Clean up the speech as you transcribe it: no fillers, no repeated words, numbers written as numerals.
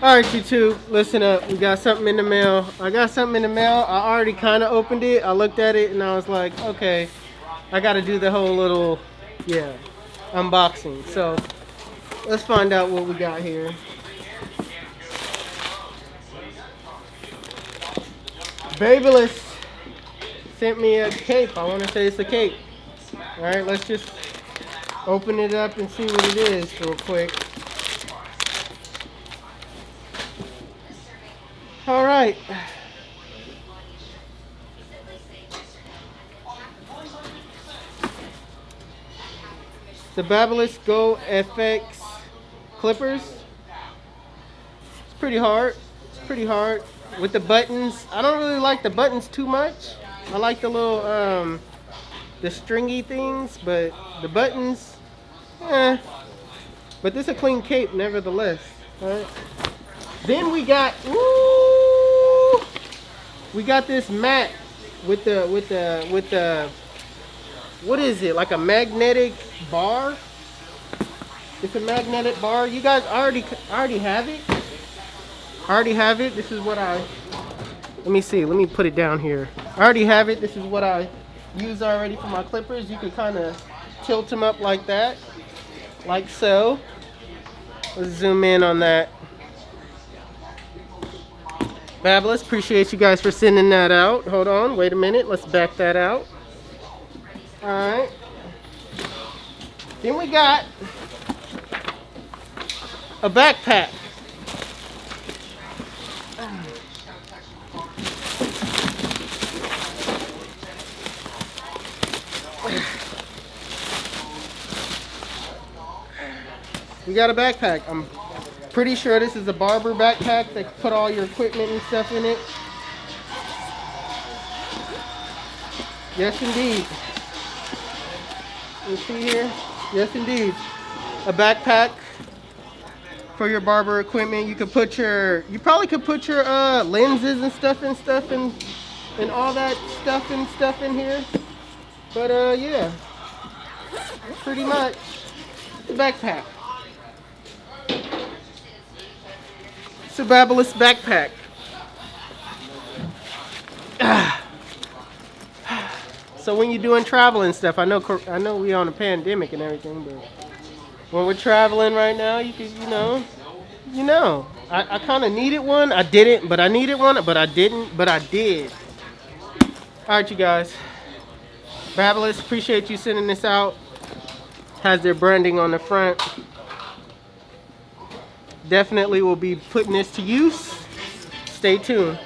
Alright, YouTube, listen up. We got something in the mail. I got something in the mail. I already kind of opened it. I looked at it and I was like, okay, I got to do the whole little, unboxing. So, let's find out what we got here. Babyliss sent me a cape. I want to say it's a cape. Alright, let's just open it up and see what it is real quick. All right. The Babyliss Go FX clippers. It's pretty hard. It's pretty hard with the buttons. I don't really like the buttons too much. I like the little the stringy things, but the buttons, But this is a clean cape nevertheless. All right. Then we got we got this mat with the what is it, like a magnetic bar? It's a magnetic bar. You guys already have it. I already have it. This is what let me see. Let me put it down here. I already have it. This is what I use already for my clippers. You can kind of tilt them up like that, like so. Let's zoom in on that. Babyliss, appreciate you guys for sending that out. Hold on, wait a minute. Let's back that out. Alright. Then we got a backpack. We got a backpack. I'm pretty sure this is a barber backpack that can put all your equipment and stuff in it. Yes, indeed. You see here? Yes, indeed. A backpack for your barber equipment. You probably could put your lenses and stuff and all that stuff in here. But yeah, pretty much the backpack. It's a Babyliss backpack. So when you're doing travel and stuff, I know we on a pandemic and everything, but when we're traveling right now, you can, I kind of needed one. I didn't, but I needed one, but I didn't, but I did. All right, you guys. Babyliss, appreciate you sending this out. Has their branding on the front. Definitely will be putting this to use. Stay tuned.